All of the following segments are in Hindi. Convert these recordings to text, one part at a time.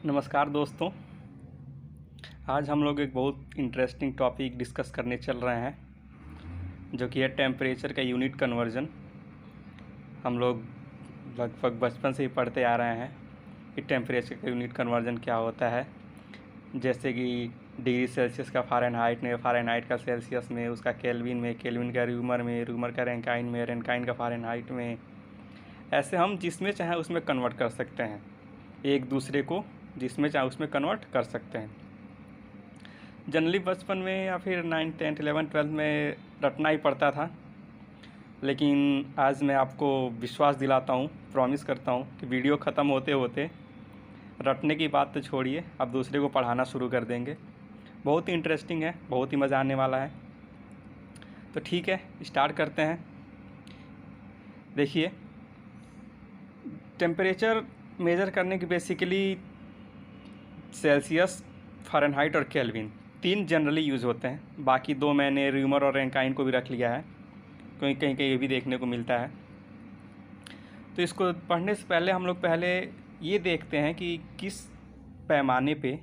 नमस्कार दोस्तों। आज हम लोग एक बहुत इंटरेस्टिंग टॉपिक डिस्कस करने चल रहे हैं, जो कि है टेम्परेचर का यूनिट कन्वर्जन। हम लोग लगभग बचपन से ही पढ़ते आ रहे हैं कि टेम्परेचर का यूनिट कन्वर्जन क्या होता है। जैसे कि डिग्री सेल्सियस का फ़ारेनहाइट में, फ़ारेनहाइट का सेल्सियस में, उसका केल्विन में, केल्विन का रूमर में, रूमर का रैंकाइन में, रैंकाइन का फ़ारेनहाइट में। ऐसे हम जिसमें चाहें उसमें कन्वर्ट कर सकते हैं, एक दूसरे को जिसमें चाहे उसमें कन्वर्ट कर सकते हैं। जनरली बचपन में या फिर 9th 10th 11th 12th में रटना ही पड़ता था, लेकिन आज मैं आपको विश्वास दिलाता हूँ, प्रॉमिस करता हूँ कि वीडियो ख़त्म होते होते रटने की बात तो छोड़िए, अब दूसरे को पढ़ाना शुरू कर देंगे। बहुत ही इंटरेस्टिंग है, बहुत ही मज़ा आने वाला है। तो ठीक है, स्टार्ट करते हैं। देखिए, टेम्परेचर मेज़र करने की बेसिकली सेल्सियस, फ़ारेनहाइट और केल्विन 3 जनरली यूज़ होते हैं। बाकी 2 मैंने रूमर और रैंकाइन को भी रख लिया है, कहीं कहीं ये भी देखने को मिलता है। तो इसको पढ़ने से पहले हम लोग पहले ये देखते हैं कि किस पैमाने पे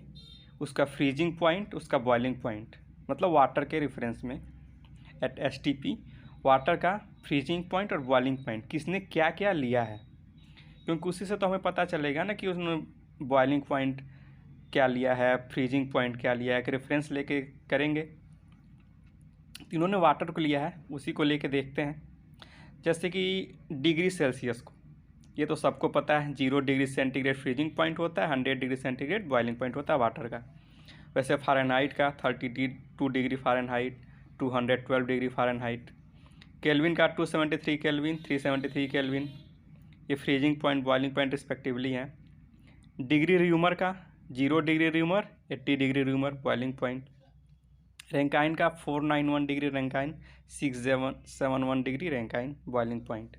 उसका फ्रीजिंग पॉइंट, उसका बॉइलिंग पॉइंट, मतलब वाटर के रेफरेंस में एट STP वाटर का फ्रीजिंग पॉइंट और बॉइलिंग पॉइंट किसने क्या क्या लिया है, क्योंकि उसी से तो हमें पता चलेगा ना कि उसने बॉइलिंग पॉइंट क्या लिया है, फ्रीजिंग पॉइंट क्या लिया है। एक रेफरेंस लेके करेंगे। तीनों ने वाटर को लिया है, उसी को लेके देखते हैं। जैसे कि डिग्री सेल्सियस को, ये तो सबको पता है, 0 डिग्री सेंटीग्रेड फ्रीजिंग पॉइंट होता है, 100 डिग्री सेंटीग्रेड बॉइलिंग पॉइंट होता है वाटर का। वैसे फ़ारेनहाइट का 32 degree Fahrenheit, 212 degree Fahrenheit. Kelvin का 273 केल्विन, 373 केल्विन, ये freezing point boiling point respectively हैं। डिग्री र्यूमर का 0 degree rumour, 80 degree rumour boiling point. Rankine का 491 degree Rankine, 6771 degree Rankine boiling point.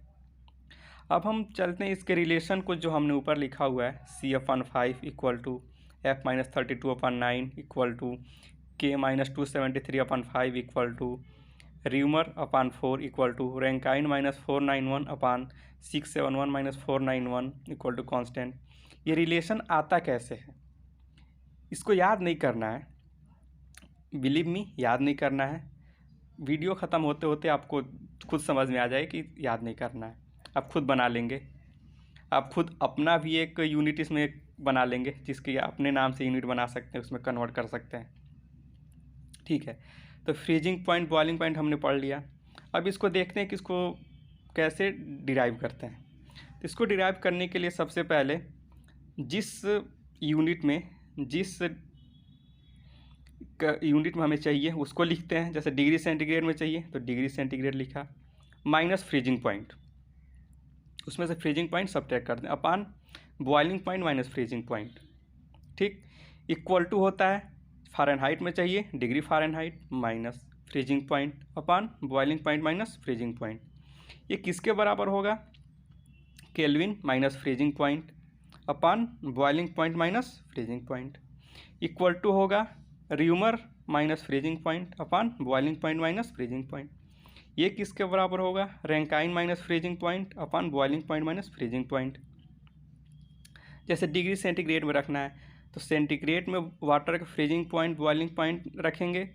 अब हम चलते हैं इसके रिलेशन को, जो हमने ऊपर लिखा हुआ है, C/5 equal to F-32/9 equal to K-273/5 equal to Reaumur equal to Rankine -491/671 491 equal to constant. ये रिलेशन आता कैसे है, इसको याद नहीं करना है, बिलीव मी, याद नहीं करना है। वीडियो ख़त्म होते होते आपको खुद समझ में आ जाए कि याद नहीं करना है, आप खुद बना लेंगे। आप खुद अपना भी एक यूनिट इसमें बना लेंगे, जिसके अपने नाम से यूनिट बना सकते हैं, उसमें कन्वर्ट कर सकते हैं। ठीक है, तो फ्रीजिंग पॉइंट बॉइलिंग पॉइंट हमने पढ़ लिया। अब इसको देखते हैं कि इसको कैसे डिराइव करते हैं। तो इसको डिराइव करने के लिए सबसे पहले जिस यूनिट में हमें चाहिए उसको लिखते हैं। जैसे डिग्री सेंटीग्रेड में चाहिए तो डिग्री सेंटीग्रेड लिखा, माइनस फ्रीजिंग पॉइंट, उसमें से फ्रीजिंग पॉइंट सब्ट्रैक्ट करते हैं, upon boiling point minus freezing point. ठीक, इक्वल टू होता है, फ़ारेनहाइट में चाहिए degree Fahrenheit minus freezing point upon boiling point minus freezing point. ये किसके बराबर होगा, Kelvin minus freezing point upon boiling point minus freezing point. Equal to होगा Reaumur minus freezing point upon boiling point minus freezing point. ये किसके बराबर होगा, Rankine minus freezing point upon boiling point minus freezing point. जैसे डिग्री सेंटीग्रेड में रखना है तो सेंटीग्रेड में वाटर का फ्रीजिंग पॉइंट बॉइलिंग पॉइंट रखेंगे,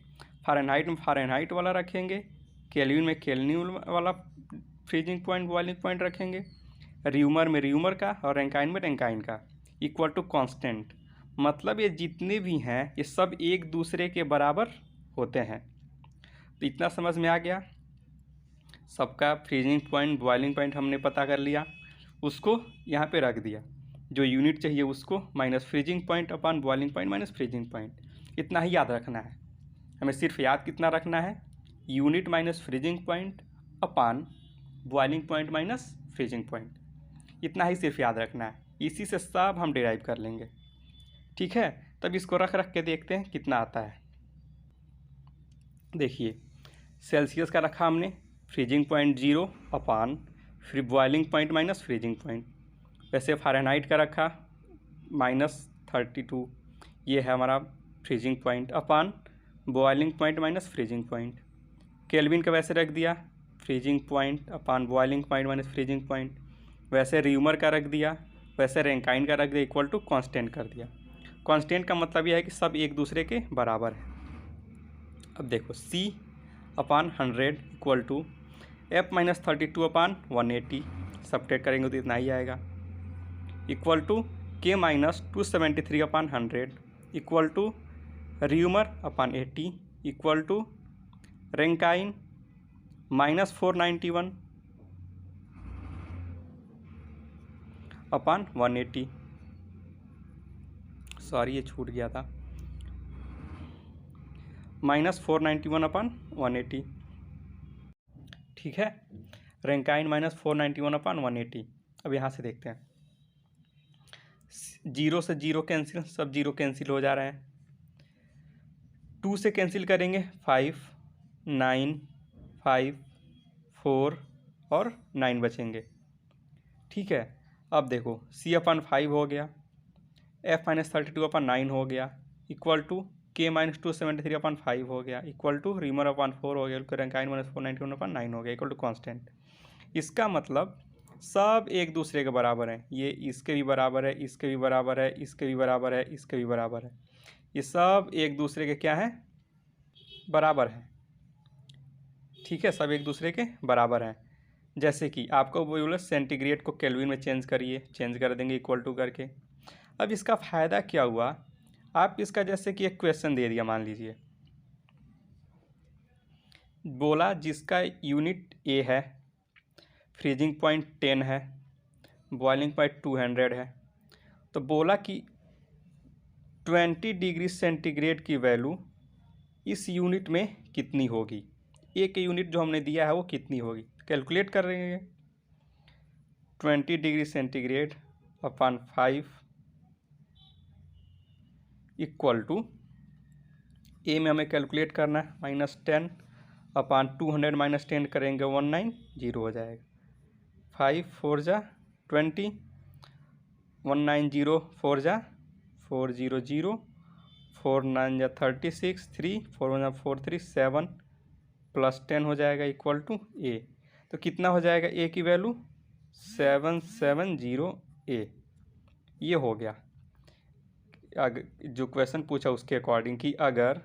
फ़ारेनहाइट में फ़ारेनहाइट वाला रखेंगे, केल्विन में केल्विन वाला फ्रीजिंग पॉइंट बॉइलिंग पॉइंट रखेंगे, र्यूमर में र्यूमर का और रैंकाइन में रैंकाइन का, इक्वल टू कांस्टेंट। मतलब ये जितने भी हैं ये सब एक दूसरे के बराबर होते हैं। तो इतना समझ में आ गया। सबका फ्रीजिंग पॉइंट बॉइलिंग पॉइंट हमने पता कर लिया, उसको यहाँ पे रख दिया। जो यूनिट चाहिए उसको minus freezing point upon boiling point minus freezing point, इतना ही याद रखना है हमें। सिर्फ याद कितना रखना है, unit minus freezing point upon boiling point minus freezing point, इतना ही सिर्फ याद रखना है। इसी से सब हम डिराइव कर लेंगे। ठीक है, तब इसको रख के देखते हैं कितना आता है। देखिए, सेल्सियस का रखा हमने, फ्रीजिंग पॉइंट 0 अपान फिर boiling point minus freezing point. वैसे फ़ारेनहाइट का रखा -32, ये है हमारा freezing point upon boiling point minus freezing point. Kelvin का वैसे रख दिया, freezing point upon boiling point minus freezing point. वैसे र्यूमर का रख दिया, वैसे रैंकाइन का रख दिया, इक्वल टू कांस्टेंट कर दिया। कांस्टेंट का मतलब यह है कि सब एक दूसरे के बराबर है। अब देखो C upon 100 equal to F minus 32 upon 180, subtract करेंगे तो इतना ही आएगा, equal to K minus 273 upon 100 equal to Reaumur upon 80 equal to Rankine minus 491 upon 180, sorry ये छूट गया था, माइनस 491 अपान 180। ठीक है, रैंकाइन माइनस 491 अपान 180। अब यहाँ से देखते हैं, 0 से 0 कैंसिल, सब 0 कैंसिल हो जा रहे हैं। 2 से कैंसिल करेंगे 5, 9, 5, 4 और 9 बचेंगे। ठीक है, अब देखो C अपान 5 हो गया, F माइनस 32 अपान 9 हो गया, इक्वल टू K माइनस 273 अपान 5 हो गया, इक्वल टू रीमर अपान 4 हो गया, रैंकाइन माइनस 491 अपान 9 हो गया, इक्वल टू कांस्टेंट। इसका मतलब सब एक दूसरे के बराबर हैं, ये इसके भी बराबर है, इसके भी बराबर है, इसके भी बराबर है, इसके भी बराबर है, ये सब एक दूसरे के क्या हैं, बराबर हैं। ठीक है, सब एक दूसरे के बराबर हैं। जैसे कि आपको बोला सेंटीग्रेड को केल्विन में चेंज करिए, चेंज कर देंगे इक्वल टू करके। अब इसका फ़ायदा क्या हुआ, आप इसका जैसे कि एक क्वेश्चन दे दिया, मान लीजिए बोला जिसका यूनिट A है, फ्रीजिंग पॉइंट 10 है, बॉइलिंग पॉइंट 200 है, तो बोला कि 20 डिग्री सेंटीग्रेड की वैल्यू इस यूनिट में कितनी होगी, एक यूनिट जो हमने दिया है वो कितनी होगी, कैलकुलेट कर रहे हैं। 20 degree centigrade upon 5 equal to a में हमें कैलकुलेट करना है -10 अपान 200 -10 करेंगे 190 हो जाएगा, 5 4 जा 20, 190 4 जा 400, 4 9 जा 36, 3 4 1 जा 4 3 7 प्लस 10 हो जाएगा इक्वल टू A। तो कितना हो जाएगा A की वैल्यू 770 A। ये हो गया अगर जो क्वेश्चन पूछा उसके अकॉर्डिंग कि अगर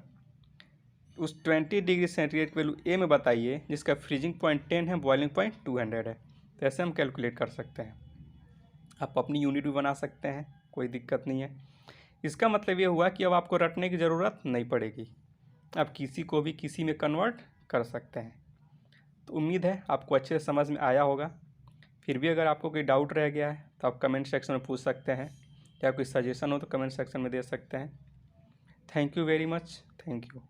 उस 20 डिग्री सेंटीग्रेड की वैल्यू A में बताइए जिसका फ्रीजिंग पॉइंट 10 है, बॉइलिंग पॉइंट 200 है, तो ऐसे हम कैलकुलेट कर सकते हैं। आप अपनी यूनिट भी बना सकते हैं, कोई दिक्कत नहीं है। इसका मतलब ये हुआ कि अब आपको रटने की ज़रूरत नहीं पड़ेगी, आप किसी को भी किसी में कन्वर्ट कर सकते हैं। तो उम्मीद है आपको अच्छे से समझ में आया होगा। फिर भी अगर आपको कोई डाउट रह गया है तो आप कमेंट सेक्शन में पूछ सकते हैं, या कोई सजेशन हो तो कमेंट सेक्शन में दे सकते हैं। Thank you very much, thank you.